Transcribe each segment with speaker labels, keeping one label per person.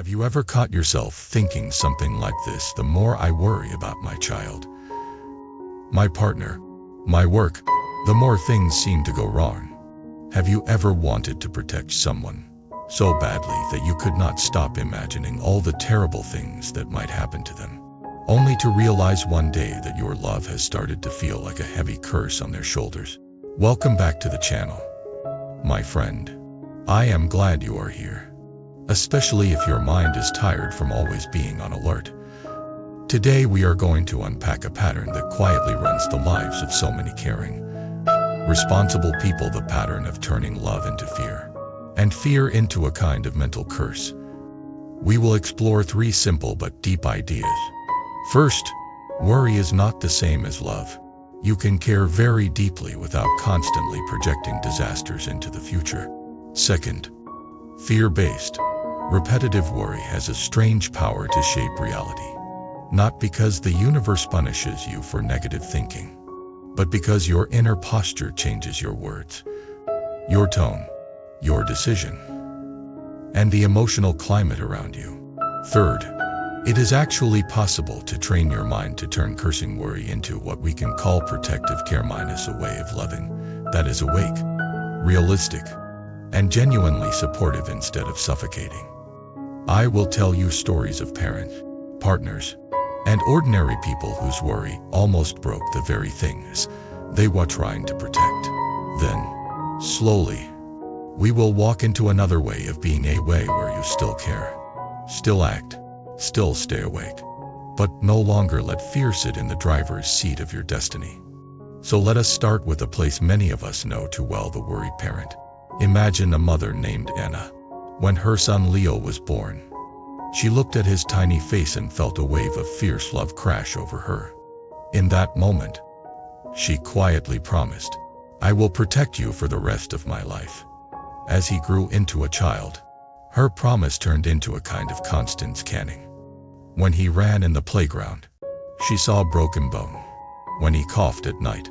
Speaker 1: Have you ever caught yourself thinking something like this? The more I worry about my child, my partner, my work, the more things seem to go wrong. Have you ever wanted to protect someone so badly that you could not stop imagining all the terrible things that might happen to them, only to realize one day that your love has started to feel like a heavy curse on their shoulders? Welcome back to the channel, my friend. I am glad you are here, especially if your mind is tired from always being on alert. Today we are going to unpack a pattern that quietly runs the lives of so many caring, responsible people, the pattern of turning love into fear, and fear into a kind of mental curse. We will explore 3 simple but deep ideas. First, worry is not the same as love. You can care very deeply without constantly projecting disasters into the future. Second, fear-based, repetitive worry has a strange power to shape reality. Not because the universe punishes you for negative thinking, but because your inner posture changes your words, your tone, your decision, and the emotional climate around you. Third, it is actually possible to train your mind to turn cursing worry into what we can call protective care, minus a way of loving that is awake, realistic, and genuinely supportive instead of suffocating. I will tell you stories of parents, partners, and ordinary people whose worry almost broke the very things they were trying to protect. Then, slowly, we will walk into another way of being, a way where you still care, still act, still stay awake, but no longer let fear sit in the driver's seat of your destiny. So let us start with a place many of us know too well: the worried parent. Imagine a mother named Anna. When her son Leo was born, she looked at his tiny face and felt a wave of fierce love crash over her. In that moment, she quietly promised, "I will protect you for the rest of my life." As he grew into a child, her promise turned into a kind of constant scanning. When he ran in the playground, she saw a broken bone. When he coughed at night,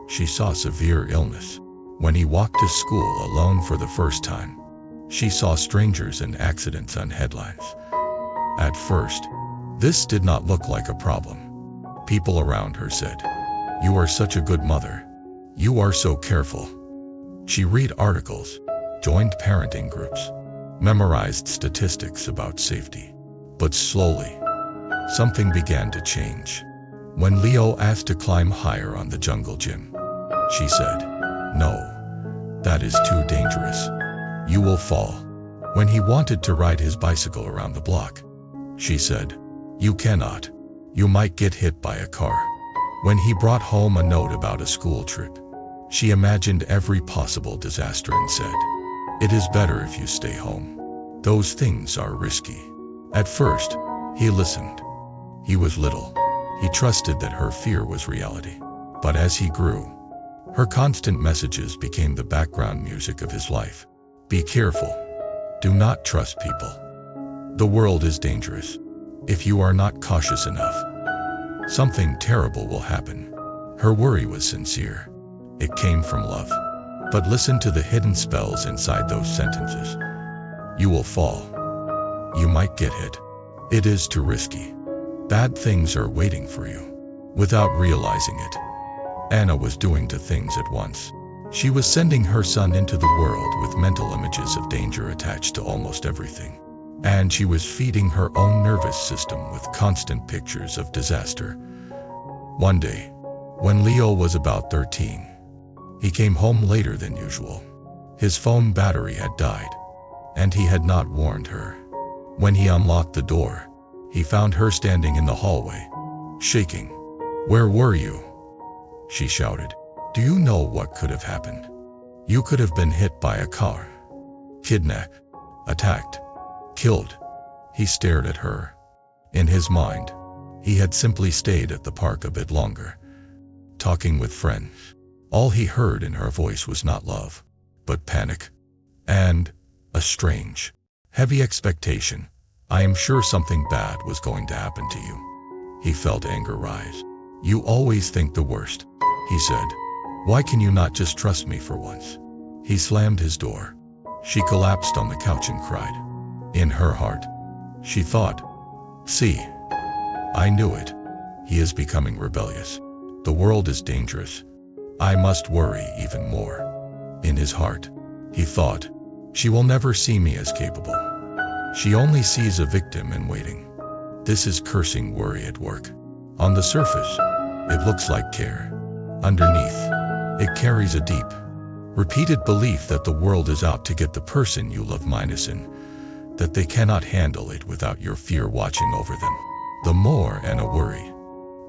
Speaker 1: she saw severe illness. When he walked to school alone for the first time, she saw strangers and accidents on headlines. At first, this did not look like a problem. People around her said, "You are such a good mother. You are so careful." She read articles, joined parenting groups, memorized statistics about safety. But slowly, something began to change. When Leo asked to climb higher on the jungle gym, she said, "No, that is too dangerous. You will fall." When he wanted to ride his bicycle around the block, she said, "You cannot. You might get hit by a car." When he brought home a note about a school trip, she imagined every possible disaster and said, "It is better if you stay home. Those things are risky." At first, he listened. He was little. He trusted that her fear was reality. But as he grew, her constant messages became the background music of his life. Be careful. Do not trust people. The world is dangerous. If you are not cautious enough, something terrible will happen. Her worry was sincere. It came from love. But listen to the hidden spells inside those sentences. You will fall. You might get hit. It is too risky. Bad things are waiting for you. Without realizing it, Anna was doing 2 things at once. She was sending her son into the world with mental images of danger attached to almost everything. And she was feeding her own nervous system with constant pictures of disaster. One day, when Leo was about 13, he came home later than usual. His phone battery had died, and he had not warned her. When he unlocked the door, he found her standing in the hallway, shaking. "Where were you?" she shouted. "Do you know what could have happened? You could have been hit by a car, kidnapped, attacked, killed." He stared at her. In his mind, he had simply stayed at the park a bit longer, talking with friends. All he heard in her voice was not love, but panic, and a strange, heavy expectation. "I am sure something bad was going to happen to you." He felt anger rise. "You always think the worst," he said. "Why can you not just trust me for once?" He slammed his door. She collapsed on the couch and cried. In her heart, She thought, "See, I knew it. He is becoming rebellious. The world is dangerous. I must worry even more." In his heart, he thought, "She will never see me as capable. She only sees a victim in waiting." This is cursing worry at work. On the surface, it looks like care. Underneath, it carries a deep, repeated belief that the world is out to get the person you love in, that they cannot handle it without your fear watching over them. The more Anna worried,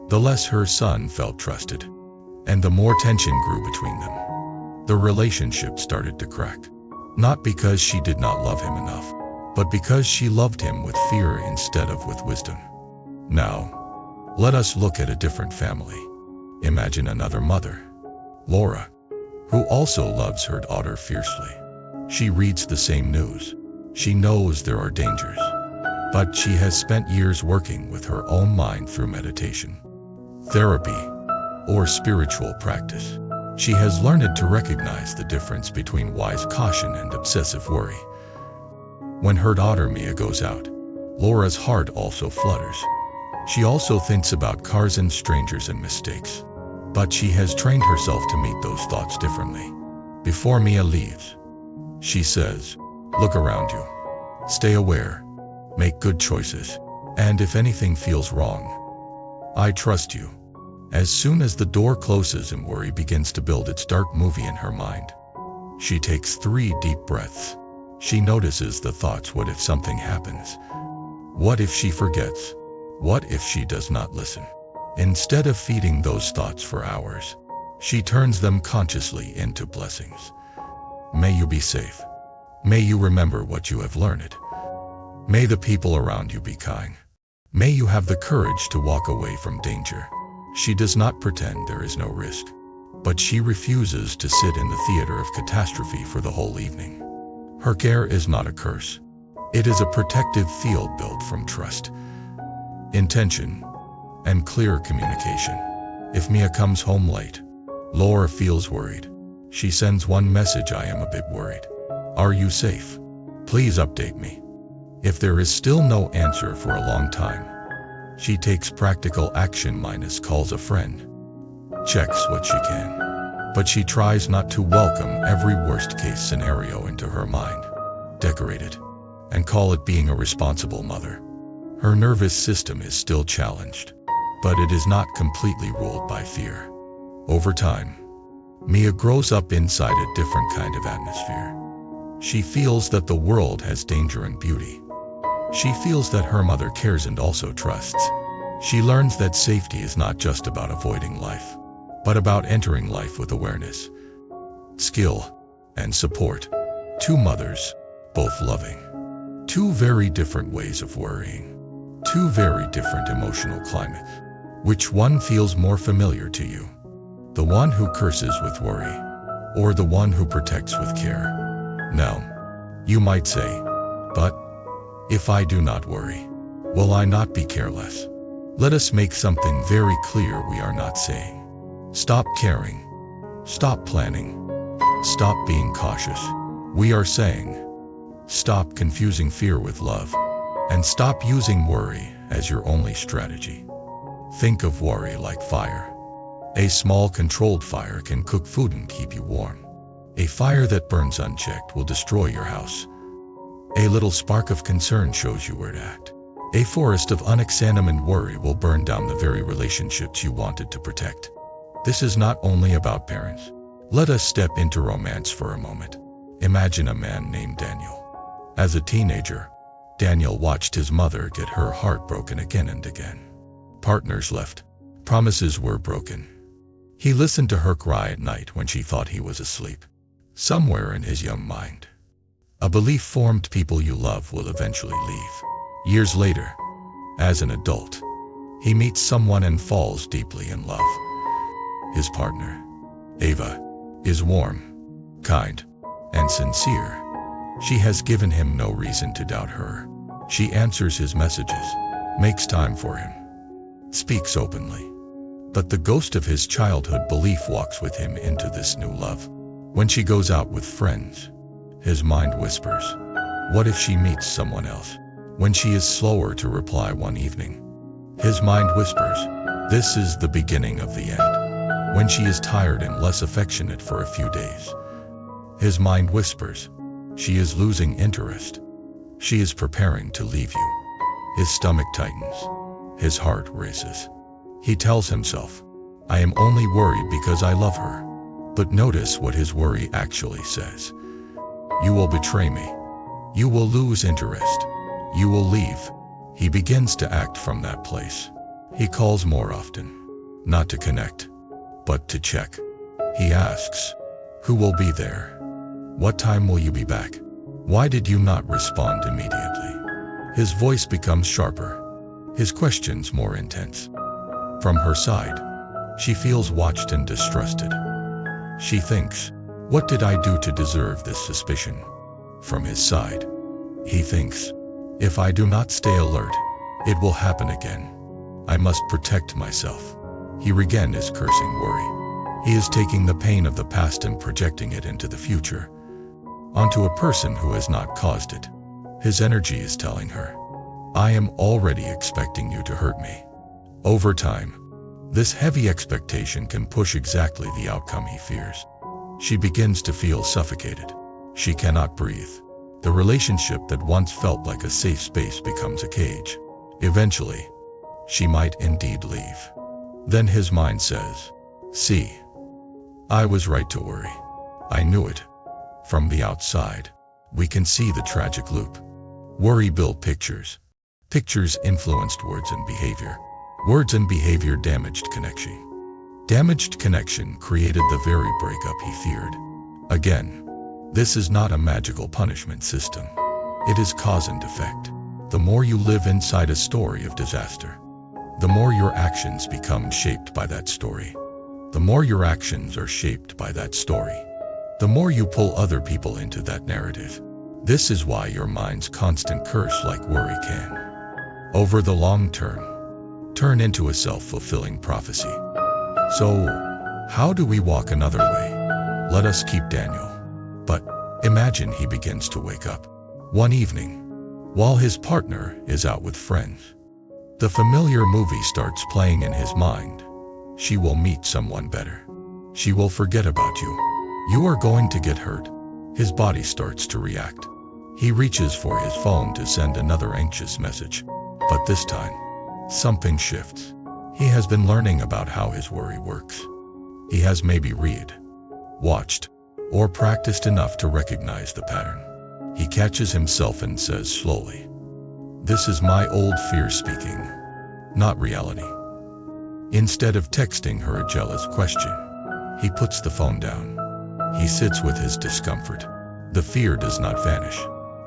Speaker 1: the less her son felt trusted, and the more tension grew between them. The relationship started to crack, not because she did not love him enough, but because she loved him with fear instead of with wisdom. Now, let us look at a different family. Imagine another mother, Laura, who also loves her daughter fiercely. She reads the same news. She knows there are dangers, but she has spent years working with her own mind through meditation, therapy, or spiritual practice. She has learned to recognize the difference between wise caution and obsessive worry. When her daughter Mia goes out, Laura's heart also flutters. She also thinks about cars and strangers and mistakes. But she has trained herself to meet those thoughts differently. Before Mia leaves, she says, "Look around you. Stay aware. Make good choices. And if anything feels wrong, I trust you." As soon as the door closes and worry begins to build its dark movie in her mind, she takes 3 deep breaths. She notices the thoughts: what if something happens? What if she forgets? What if she does not listen? Instead of feeding those thoughts for hours, she turns them consciously into blessings. May you be safe. May you remember what you have learned. May the people around you be kind. May you have the courage to walk away from danger. She does not pretend there is no risk, but she refuses to sit in the theater of catastrophe for the whole evening. Her care is not a curse. It is a protective field built from trust, intention, and clear communication. If Mia comes home late, Laura feels worried. She sends one message: "I am a bit worried. Are you safe? Please update me." If there is still no answer for a long time, she takes practical action: calls a friend, checks what she can. But she tries not to welcome every worst-case scenario into her mind, decorate it, and call it being a responsible mother. Her nervous system is still challenged, but it is not completely ruled by fear. Over time, Mia grows up inside a different kind of atmosphere. She feels that the world has danger and beauty. She feels that her mother cares and also trusts. She learns that safety is not just about avoiding life, but about entering life with awareness, skill, and support. 2 mothers, both loving. 2 very different ways of worrying. 2 very different emotional climates. Which one feels more familiar to you? The one who curses with worry, or the one who protects with care? Now, you might say, "But if I do not worry, will I not be careless?" Let us make something very clear: we are not saying, stop caring, stop planning, stop being cautious. We are saying, stop confusing fear with love, and stop using worry as your only strategy. Think of worry like fire. A small controlled fire can cook food and keep you warm. A fire that burns unchecked will destroy your house. A little spark of concern shows you where to act. A forest of unexamined worry will burn down the very relationships you wanted to protect. This is not only about parents. Let us step into romance for a moment. Imagine a man named Daniel. As a teenager, Daniel watched his mother get her heart broken again and again. Partners left. Promises were broken. He listened to her cry at night when she thought he was asleep. Somewhere in his young mind, a belief formed: people you love will eventually leave. Years later, as an adult, he meets someone and falls deeply in love. His partner, Ava, is warm, kind, and sincere. She has given him no reason to doubt her. She answers his messages, makes time for him, speaks openly. But the ghost of his childhood belief walks with him into this new love. When she goes out with friends, his mind whispers, what if she meets someone else? When she is slower to reply one evening, his mind whispers, "This is the beginning of the end." When she is tired and less affectionate for a few days, his mind whispers, "She is losing interest. She is preparing to leave you." His stomach tightens. His heart races. He tells himself, "I am only worried because I love her." But notice what his worry actually says. "You will betray me. You will lose interest. You will leave." He begins to act from that place. He calls more often, not to connect, but to check. He asks, "Who will be there? What time will you be back? Why did you not respond immediately?" His voice becomes sharper, his questions more intense. From her side, she feels watched and distrusted. She thinks, "What did I do to deserve this suspicion?" From his side, he thinks, "If I do not stay alert, it will happen again. I must protect myself." He again is cursing worry. He is taking the pain of the past and projecting it into the future, onto a person who has not caused it. His energy is telling her, "I am already expecting you to hurt me." Over time, this heavy expectation can push exactly the outcome he fears. She begins to feel suffocated. She cannot breathe. The relationship that once felt like a safe space becomes a cage. Eventually, she might indeed leave. Then his mind says, "See, I was right to worry. I knew it." From the outside, we can see the tragic loop. Worry built pictures. Pictures influenced words and behavior. Words and behavior damaged connection. Damaged connection created the very breakup he feared. Again, this is not a magical punishment system. It is cause and effect. The more you live inside a story of disaster, the more your actions become shaped by that story. The more your actions are shaped by that story, the more you pull other people into that narrative. This is why your mind's constant curse like worry can, over the long term, turn into a self-fulfilling prophecy. So, how do we walk another way? Let us keep Daniel. But imagine he begins to wake up one evening, while his partner is out with friends. The familiar movie starts playing in his mind. She will meet someone better. She will forget about you. You are going to get hurt. His body starts to react. He reaches for his phone to send another anxious message. But this time, something shifts. He has been learning about how his worry works. He has maybe read, watched, or practiced enough to recognize the pattern. He catches himself and says slowly, "This is my old fear speaking, not reality." Instead of texting her a jealous question, he puts the phone down. He sits with his discomfort. The fear does not vanish,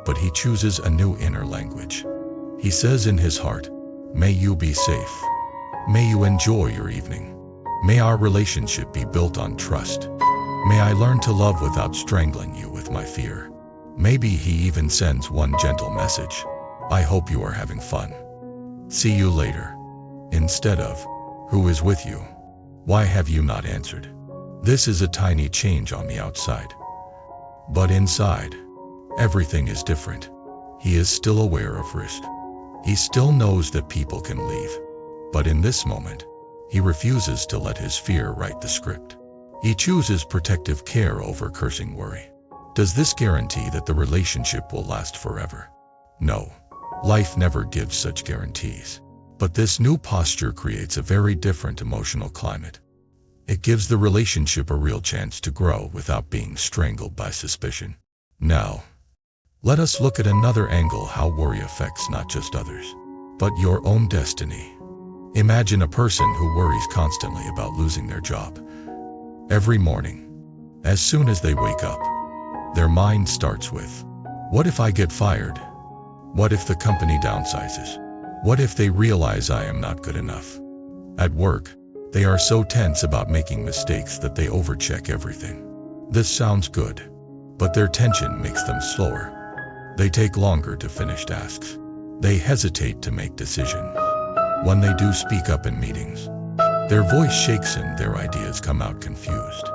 Speaker 1: but he chooses a new inner language. He says in his heart, "May you be safe. May you enjoy your evening. May our relationship be built on trust. May I learn to love without strangling you with my fear." Maybe he even sends one gentle message, "I hope you are having fun. See you later." Instead of, "Who is with you? Why have you not answered?" This is a tiny change on the outside. But inside, everything is different. He is still aware of risk. He still knows that people can leave. But in this moment, he refuses to let his fear write the script. He chooses protective care over cursing worry. Does this guarantee that the relationship will last forever? No. Life never gives such guarantees. But this new posture creates a very different emotional climate. It gives the relationship a real chance to grow without being strangled by suspicion. Now, let us look at another angle: how worry affects not just others, but your own destiny. Imagine a person who worries constantly about losing their job. Every morning, as soon as they wake up, their mind starts with, "What if I get fired? What if the company downsizes? What if they realize I am not good enough?" At work, they are so tense about making mistakes that they overcheck everything. This sounds good, but their tension makes them slower. They take longer to finish tasks. They hesitate to make decisions. When they do speak up in meetings, their voice shakes and their ideas come out confused.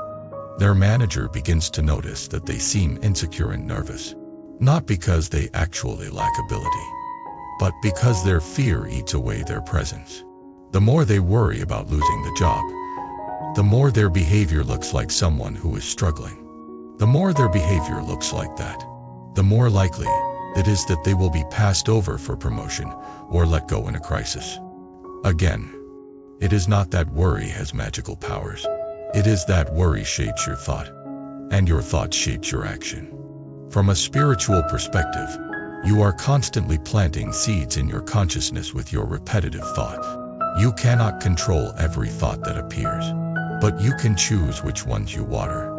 Speaker 1: Their manager begins to notice that they seem insecure and nervous, not because they actually lack ability, but because their fear eats away their presence. The more they worry about losing the job, the more their behavior looks like someone who is struggling. The more their behavior looks like that, the more likely it is that they will be passed over for promotion or let go in a crisis. Again, it is not that worry has magical powers. It is that worry shapes your thought, and your thought shapes your action. From a spiritual perspective, you are constantly planting seeds in your consciousness with your repetitive thoughts. You cannot control every thought that appears, but you can choose which ones you water.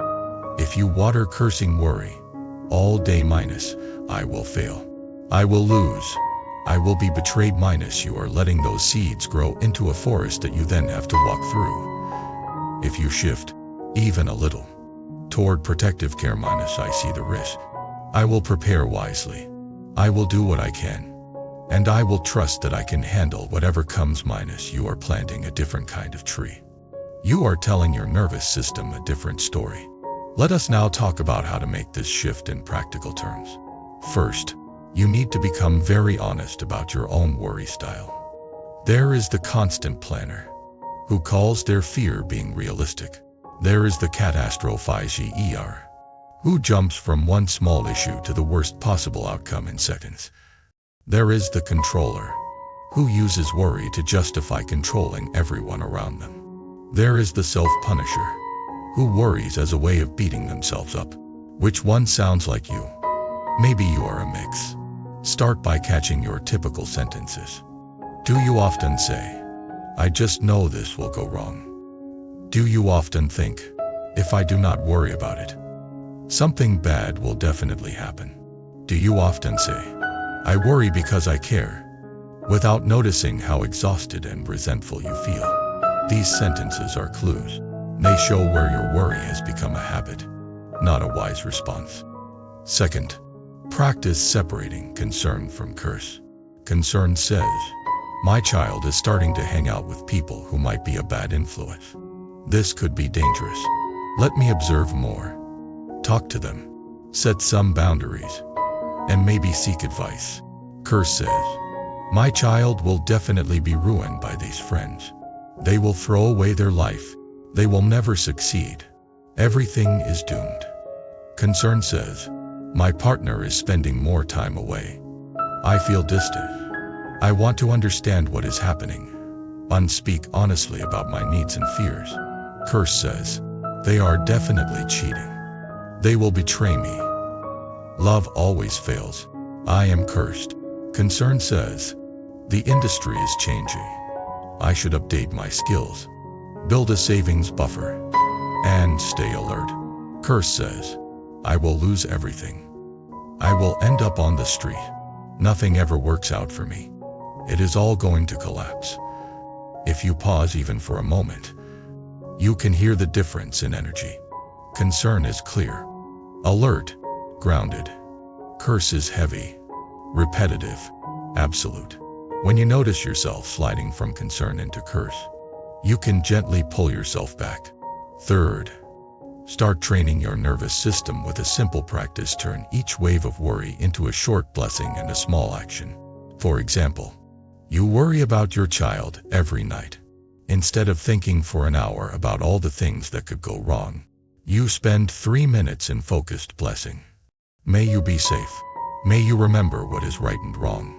Speaker 1: If you water cursing worry all day minus, I will fail, I will lose, I will be betrayed minus, you are letting those seeds grow into a forest that you then have to walk through. If you shift, even a little, toward protective care minus, I see the risk. I will prepare wisely. I will do what I can. And I will trust that I can handle whatever comes minus, you are planting a different kind of tree. You are telling your nervous system a different story. Let us now talk about how to make this shift in practical terms. First, you need to become very honest about your own worry style. There is the constant planner, who calls their fear being realistic. There is the catastrophizer, who jumps from one small issue to the worst possible outcome in seconds. There is the controller, who uses worry to justify controlling everyone around them. There is the self-punisher, who worries as a way of beating themselves up. Which one sounds like you? Maybe you are a mix. Start by catching your typical sentences. Do you often say, I just know this will go wrong? Do you often think, if I do not worry about it, something bad will definitely happen? Do you often say, I worry because I care, without noticing how exhausted and resentful you feel? These sentences are clues. They show where your worry has become a habit, not a wise response. Second, practice separating concern from curse. Concern says, my child is starting to hang out with people who might be a bad influence. This could be dangerous. Let me observe more. Talk to them. Set some boundaries. And maybe seek advice. Curse says, my child will definitely be ruined by these friends. They will throw away their life. They will never succeed. Everything is doomed. Concern says, my partner is spending more time away. I feel distant. I want to understand what is happening. Speak honestly about my needs and fears. Curse says, they are definitely cheating. They will betray me. Love always fails. I am cursed. Concern says, the industry is changing. I should update my skills, build a savings buffer, and stay alert. Curse says, I will lose everything. I will end up on the street. Nothing ever works out for me. It is all going to collapse. If you pause even for a moment, you can hear the difference in energy. Concern is clear, alert, grounded. Curse is heavy, repetitive, absolute. When you notice yourself sliding from concern into curse, you can gently pull yourself back. Third, start training your nervous system with a simple practice. Turn each wave of worry into a short blessing and a small action. For example, you worry about your child every night. Instead of thinking for an hour about all the things that could go wrong, you spend 3 minutes in focused blessing. May you be safe. May you remember what is right and wrong.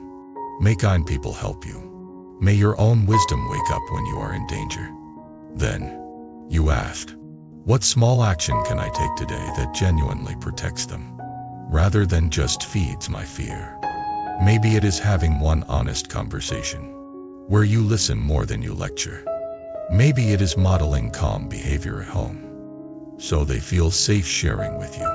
Speaker 1: May kind people help you. May your own wisdom wake up when you are in danger. Then, you ask, what small action can I take today that genuinely protects them, rather than just feeds my fear? Maybe it is having one honest conversation, where you listen more than you lecture. Maybe it is modeling calm behavior at home, so they feel safe sharing with you.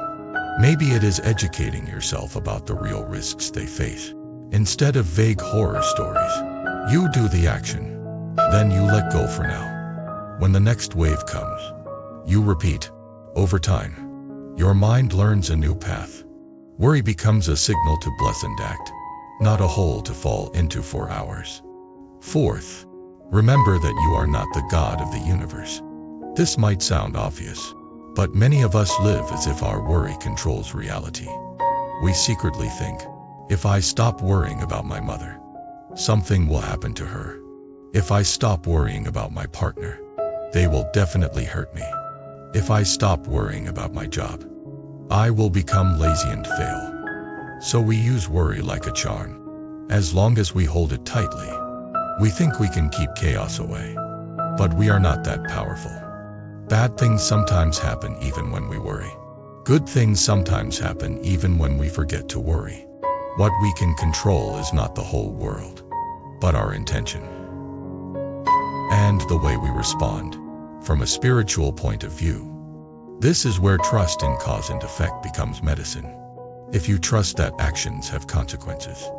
Speaker 1: Maybe it is educating yourself about the real risks they face. Instead of vague horror stories, you do the action, then you let go for now. When the next wave comes, you repeat. Over time, your mind learns a new path. Worry becomes a signal to bless and act, not a hole to fall into for hours. Fourth, remember that you are not the God of the universe. This might sound obvious, but many of us live as if our worry controls reality. We secretly think, if I stop worrying about my mother, something will happen to her. If I stop worrying about my partner, they will definitely hurt me. If I stop worrying about my job, I will become lazy and fail. So we use worry like a charm. As long as we hold it tightly, we think we can keep chaos away. But we are not that powerful. Bad things sometimes happen even when we worry. Good things sometimes happen even when we forget to worry. What we can control is not the whole world, but our intention and the way we respond. From a spiritual point of view, this is where trust in cause and effect becomes medicine. If you trust that actions have consequences,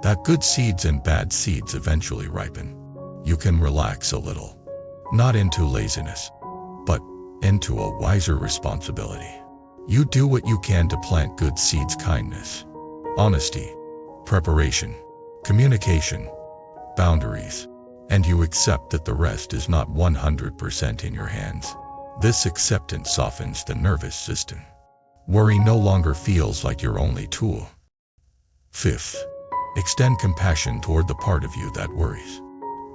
Speaker 1: that good seeds and bad seeds eventually ripen, you can relax a little, not into laziness, but into a wiser responsibility. You do what you can to plant good seeds: kindness, honesty, preparation, communication, boundaries, and you accept that the rest is not 100% in your hands. This acceptance softens the nervous system. Worry no longer feels like your only tool. Fifth, extend compassion toward the part of you that worries.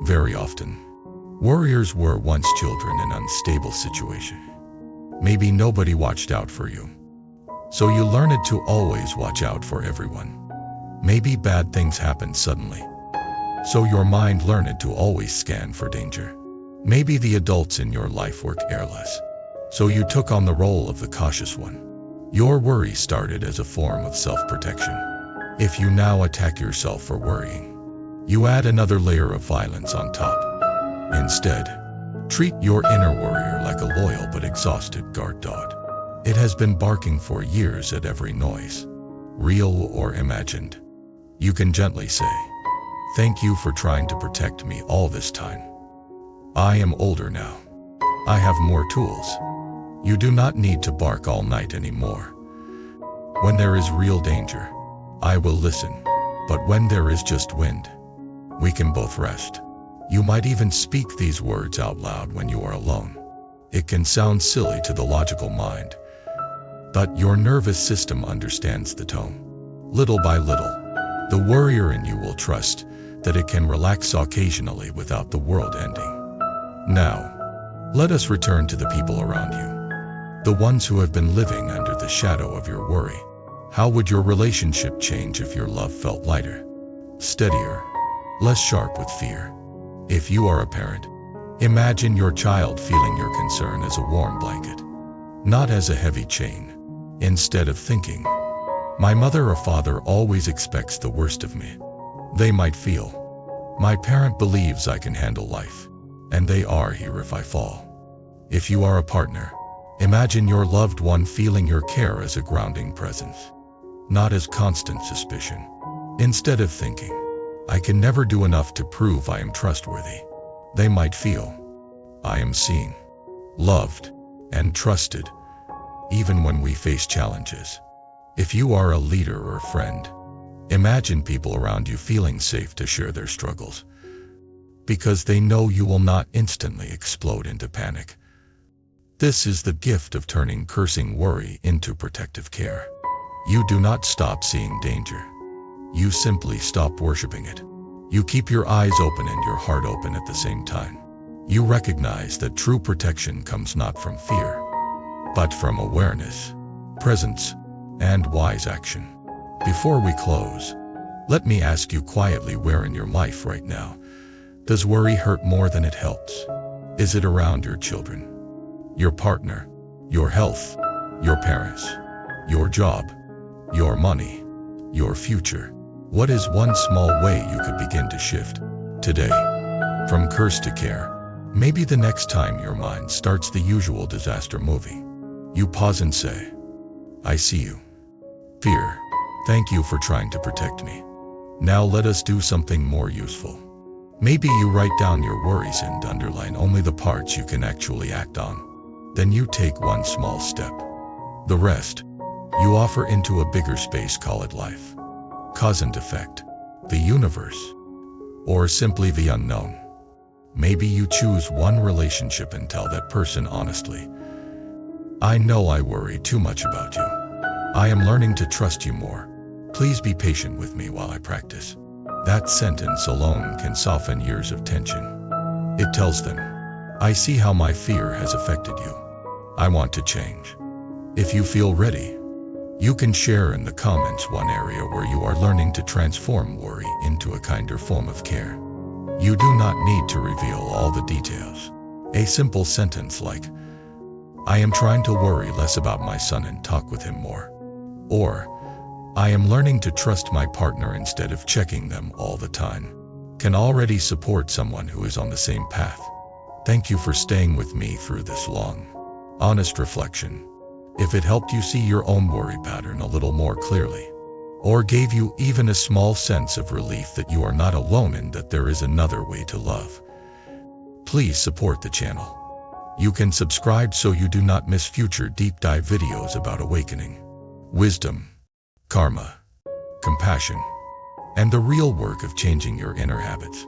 Speaker 1: Very often, worriers were once children in unstable situations. Maybe nobody watched out for you, so you learned to always watch out for everyone. Maybe bad things happened suddenly, so your mind learned to always scan for danger. Maybe the adults in your life were careless, so you took on the role of the cautious one. Your worry started as a form of self-protection. If you now attack yourself for worrying, you add another layer of violence on top. Instead, treat your inner warrior like a loyal but exhausted guard dog. It has been barking for years at every noise, real or imagined. You can gently say, "Thank you for trying to protect me all this time. I am older now. I have more tools. You do not need to bark all night anymore. When there is real danger, I will listen. But when there is just wind, we can both rest." You might even speak these words out loud when you are alone. It can sound silly to the logical mind, but your nervous system understands the tone. Little by little, the warrior in you will trust that it can relax occasionally without the world ending. Now, let us return to the people around you, the ones who have been living under the shadow of your worry. How would your relationship change if your love felt lighter, steadier, less sharp with fear? If you are a parent, imagine your child feeling your concern as a warm blanket, not as a heavy chain. Instead of thinking, "My mother or father always expects the worst of me," they might feel, "My parent believes I can handle life, and they are here if I fall." If you are a partner, imagine your loved one feeling your care as a grounding presence, not as constant suspicion. Instead of thinking, "I can never do enough to prove I am trustworthy," they might feel, "I am seen, loved, and trusted, even when we face challenges." If you are a leader or a friend, imagine people around you feeling safe to share their struggles, because they know you will not instantly explode into panic. This is the gift of turning cursing worry into protective care. You do not stop seeing danger. You simply stop worshiping it. You keep your eyes open and your heart open at the same time. You recognize that true protection comes not from fear, but from awareness, presence, and wise action. Before we close, let me ask you quietly, where in your life right now does worry hurt more than it helps? Is it around your children, your partner, your health, your parents, your job, your money, your future? What is one small way you could begin to shift today? From curse to care. Maybe the next time your mind starts the usual disaster movie, you pause and say, "I see you. Fear, thank you for trying to protect me. Now let us do something more useful." Maybe you write down your worries and underline only the parts you can actually act on. Then you take one small step. The rest, you offer into a bigger space, call it life, cause and effect, the universe, or simply the unknown. Maybe you choose one relationship and tell that person honestly, "I know I worry too much about you. I am learning to trust you more. Please be patient with me while I practice." That sentence alone can soften years of tension. It tells them, I see how my fear has affected you. I want to change. If you feel ready, you can share in the comments one area where you are learning to transform worry into a kinder form of care. You do not need to reveal all the details. A simple sentence like, I am trying to worry less about my son and talk with him more. Or, I am learning to trust my partner instead of checking them all the time, can already support someone who is on the same path. Thank you for staying with me through this long, honest reflection. If it helped you see your own worry pattern a little more clearly, or gave you even a small sense of relief that you are not alone and that there is another way to love, please support the channel. You can subscribe so you do not miss future deep dive videos about awakening, wisdom, karma, compassion, and the real work of changing your inner habits.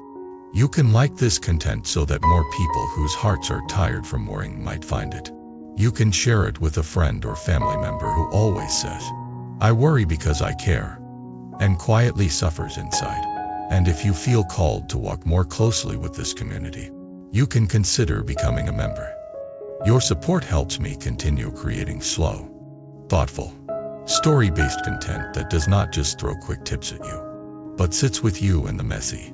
Speaker 1: You can like this content so that more people whose hearts are tired from worrying might find it. You can share it with a friend or family member who always says, I worry because I care, and quietly suffers inside. And if you feel called to walk more closely with this community, you can consider becoming a member. Your support helps me continue creating slow, thoughtful, story-based content that does not just throw quick tips at you, but sits with you in the messy,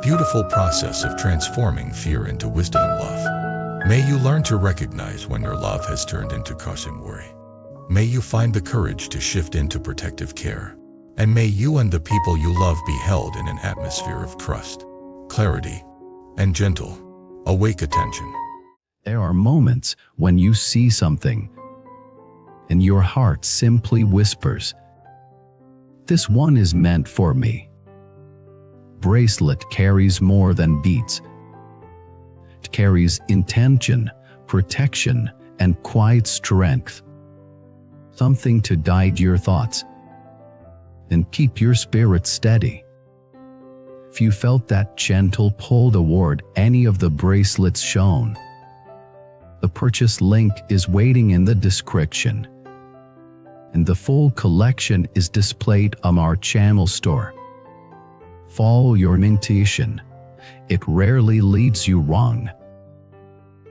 Speaker 1: beautiful process of transforming fear into wisdom and love. May you learn to recognize when your love has turned into crushing worry. May you find the courage to shift into protective care. And may you and the people you love be held in an atmosphere of trust, clarity, and gentle, awake attention.
Speaker 2: There are moments when you see something, and your heart simply whispers, this one is meant for me. Bracelet carries more than beads. It carries intention, protection, and quiet strength. Something to guide your thoughts and keep your spirit steady. If you felt that gentle pull toward any of the bracelets shown, the purchase link is waiting in the description, and the full collection is displayed on our channel store. Follow your intuition. It rarely leads you wrong.